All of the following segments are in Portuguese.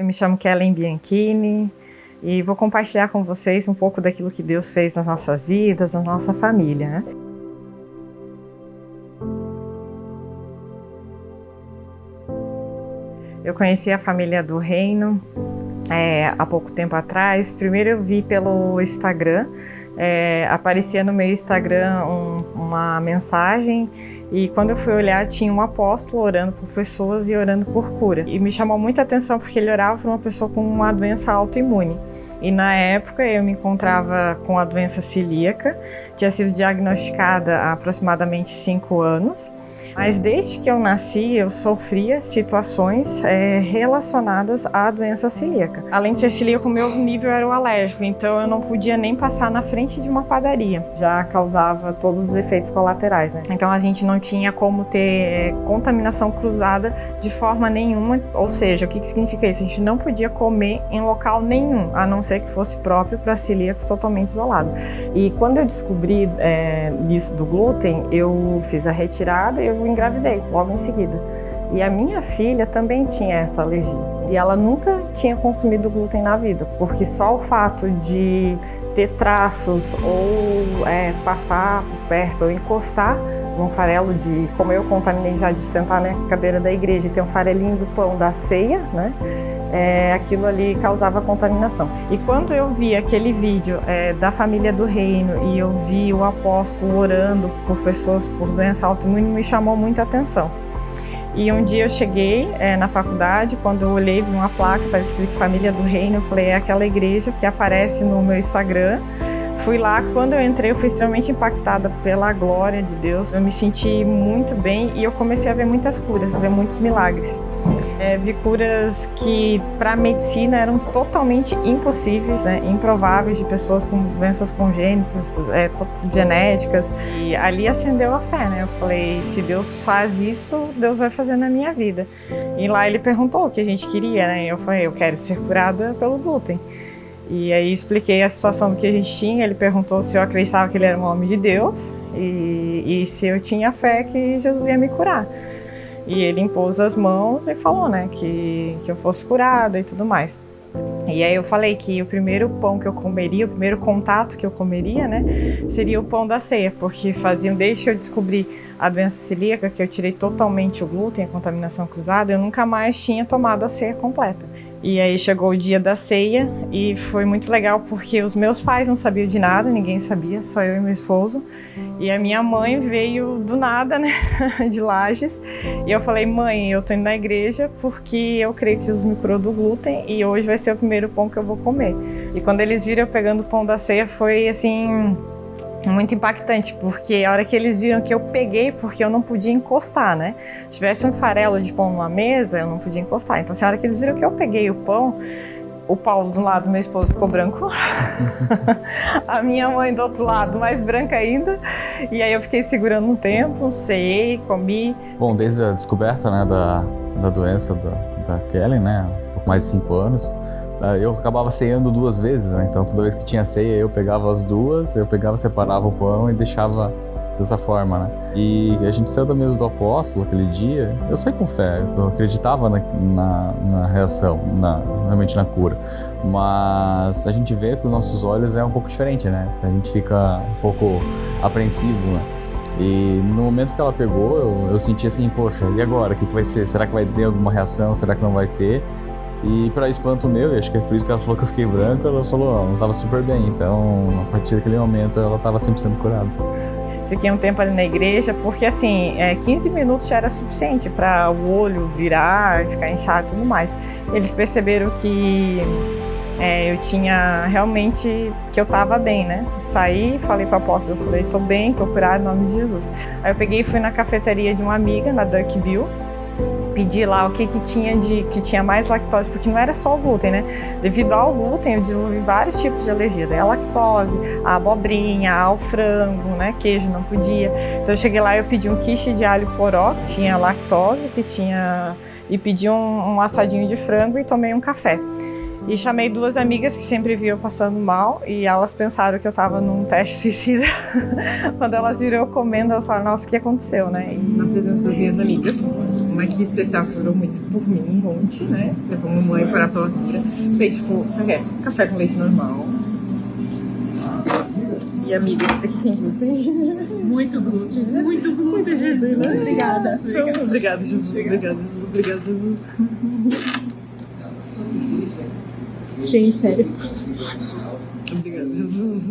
Eu me chamo Kellen Bianchini e vou compartilhar com vocês um pouco daquilo que Deus fez nas nossas vidas, na nossa família, né? Eu conheci a família do Reino há pouco tempo atrás. Primeiro eu vi pelo Instagram, aparecia no meu Instagram uma mensagem e quando eu fui olhar tinha um apóstolo orando por pessoas e orando por cura. E me chamou muita atenção porque ele orava por uma pessoa com uma doença autoimune. E na época eu me encontrava com a doença celíaca, tinha sido diagnosticada há aproximadamente 5 anos. Mas desde que eu nasci, eu sofria situações relacionadas à doença celíaca. Além de ser celíaco, o meu nível era o alérgico, então eu não podia nem passar na frente de uma padaria. Já causava todos os efeitos colaterais, né? Então a gente não tinha como ter contaminação cruzada de forma nenhuma, ou seja, o que significa isso? A gente não podia comer em local nenhum, a não ser que fosse próprio para celíacos totalmente isolado. E quando eu descobri isso do glúten, eu fiz a retirada e eu engravidei logo em seguida. E a minha filha também tinha essa alergia. E ela nunca tinha consumido glúten na vida, porque só o fato de ter traços ou passar por perto ou encostar num farelo como eu contaminei já de sentar na cadeira da igreja e ter um farelinho do pão da ceia, né? Aquilo ali causava contaminação. E quando eu vi aquele vídeo da família do Reino e eu vi o apóstolo orando por pessoas por doença autoimune, me chamou muita atenção. E um dia eu cheguei na faculdade, quando eu olhei, vi uma placa, estava escrito Família do Reino, eu falei, é aquela igreja que aparece no meu Instagram. Fui lá, quando eu entrei eu fui extremamente impactada pela glória de Deus, eu me senti muito bem e eu comecei a ver muitas curas, a ver muitos milagres. Vi curas que para a medicina eram totalmente impossíveis, né? Improváveis, de pessoas com doenças congênitas, genéticas. E ali acendeu a fé, né? Eu falei, se Deus faz isso, Deus vai fazer na minha vida. E lá ele perguntou o que a gente queria, né? E eu falei, eu quero ser curada pelo glúten. E aí expliquei a situação do que a gente tinha, ele perguntou se eu acreditava que ele era um homem de Deus e se eu tinha fé que Jesus ia me curar. E ele impôs as mãos e falou, né, que eu fosse curada e tudo mais. E aí eu falei que o primeiro pão que eu comeria, o primeiro contato que eu comeria, né, seria o pão da ceia, porque desde que eu descobri a doença celíaca, que eu tirei totalmente o glúten, a contaminação cruzada, eu nunca mais tinha tomado a ceia completa. E aí chegou o dia da ceia e foi muito legal porque os meus pais não sabiam de nada, ninguém sabia, só eu e meu esposo. E a minha mãe veio do nada, né, de Lages. E eu falei, mãe, eu tô indo na igreja porque eu creio que Jesus me curou do glúten e hoje vai ser o primeiro pão que eu vou comer. E quando eles viram eu pegando o pão da ceia foi assim, muito impactante, porque a hora que eles viram que eu peguei, porque eu não podia encostar, né? Se tivesse um farelo de pão numa mesa, eu não podia encostar. Então, a hora que eles viram que eu peguei o pão, o Paulo do lado, meu esposo, ficou branco. A minha mãe do outro lado, mais branca ainda. E aí eu fiquei segurando um tempo, ceiei, comi. Bom, desde a descoberta, né, da doença da Kellen, né, um pouco mais de 5 anos, eu acabava ceando 2 vezes, né? Então toda vez que tinha ceia eu pegava as duas, separava o pão e deixava dessa forma, né? E a gente saiu da mesa do apóstolo aquele dia, eu saí com fé, eu acreditava na reação, realmente na cura, mas a gente vê com os nossos olhos um pouco diferente, né? A gente fica um pouco apreensivo, né? E no momento que ela pegou, eu senti assim, poxa, e agora? O que vai ser? Será que vai ter alguma reação? Será que não vai ter? E para espanto meu, e acho que é por isso que ela falou que eu fiquei branco, ela falou, ela estava super bem, então a partir daquele momento ela estava 100% curada. Fiquei um tempo ali na igreja, porque assim, 15 minutos já era suficiente para o olho virar, ficar inchado e tudo mais. Eles perceberam que eu tinha realmente, que eu estava bem, né? Saí, falei para o apóstolo, eu falei, tô bem, tô curada em nome de Jesus. Aí eu peguei e fui na cafeteria de uma amiga, na Duck Bill, pedi lá o que tinha mais lactose, porque não era só o glúten, né? Devido ao glúten, eu desenvolvi vários tipos de alergia, daí a lactose, a abobrinha, ao frango, né? Queijo não podia. Então eu cheguei lá e eu pedi um quiche de alho poró, que tinha lactose, e pedi um assadinho de frango e tomei um café. E chamei 2 amigas que sempre viam passando mal e elas pensaram que eu estava num teste suicida. Quando elas viram eu comendo, elas falaram, nossa, o que aconteceu, né? E na presença das minhas amigas. uma aqui especial que orou muito por mim, um monte, né? Levou mamãe para a cura. Fez tipo café com leite normal. E amiga, esse daqui tem glúten. Muito glúten, Jesus. Né? Obrigada. Obrigada, Jesus. Obrigada, Jesus. Obrigada, Jesus. Gente, sério. Obrigada, Jesus.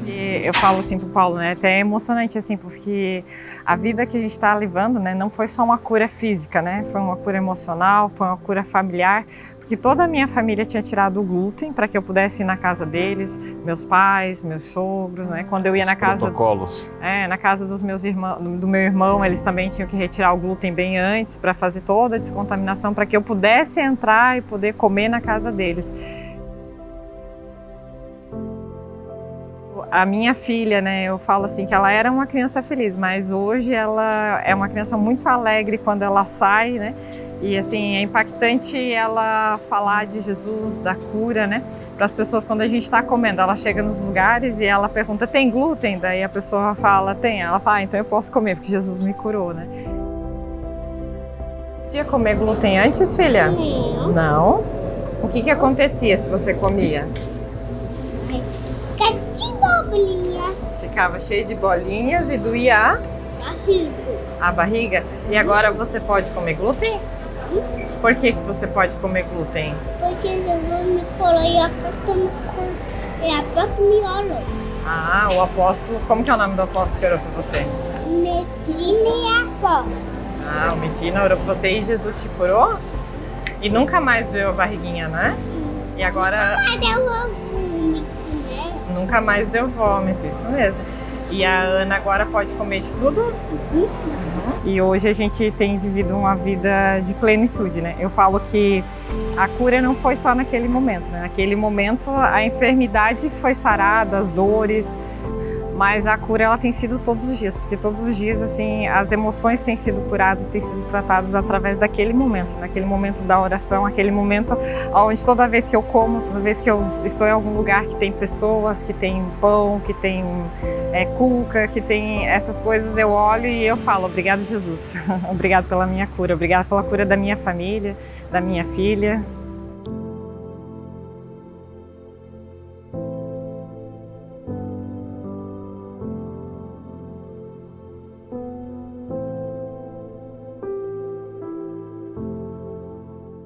E eu falo assim pro Paulo, né? Até é emocionante assim, porque a vida que a gente está levando, né, não foi só uma cura física, né? Foi uma cura emocional, foi uma cura familiar, porque toda a minha família tinha tirado o glúten para que eu pudesse ir na casa deles, meus pais, meus sogros, né? Quando eu ia na casa, protocolos. na casa dos meus irmãos, do meu irmão, eles também tinham que retirar o glúten bem antes para fazer toda a descontaminação para que eu pudesse entrar e poder comer na casa deles. A minha filha, né, eu falo assim que ela era uma criança feliz, mas hoje ela é uma criança muito alegre quando ela sai, né? E assim, é impactante ela falar de Jesus, da cura, né? Para as pessoas quando a gente está comendo, ela chega nos lugares e ela pergunta, tem glúten? Daí a pessoa fala, tem. Ela fala, então eu posso comer, porque Jesus me curou, né? Podia comer glúten antes, filha? Não. Não? O que acontecia se você comia? Fica de bolinhas. Ficava cheio de bolinhas e doía Barriga. a barriga. E agora você pode comer glúten? Por que você pode comer glúten? Porque Jesus me curou e a apóstolo me orou. Ah, o apóstolo... Como que é o nome do apóstolo que orou por você? Medina e apóstolo. Ah, o Medina orou por você e Jesus te curou? E nunca mais veio a barriguinha, né? E agora... Cadê o vômito, né? Nunca mais deu vômito, isso mesmo. E a Ana agora pode comer de tudo? E hoje a gente tem vivido uma vida de plenitude, né? Eu falo que a cura não foi só naquele momento, né? Naquele momento a enfermidade foi sarada, as dores, mas a cura ela tem sido todos os dias, porque todos os dias assim as emoções têm sido curadas, têm sido tratadas através daquele momento, naquele momento da oração, aquele momento onde toda vez que eu como, toda vez que eu estou em algum lugar que tem pessoas, que tem pão, que tem cuca, que tem essas coisas, eu olho e eu falo, obrigado Jesus, obrigado pela minha cura, obrigado pela cura da minha família, da minha filha.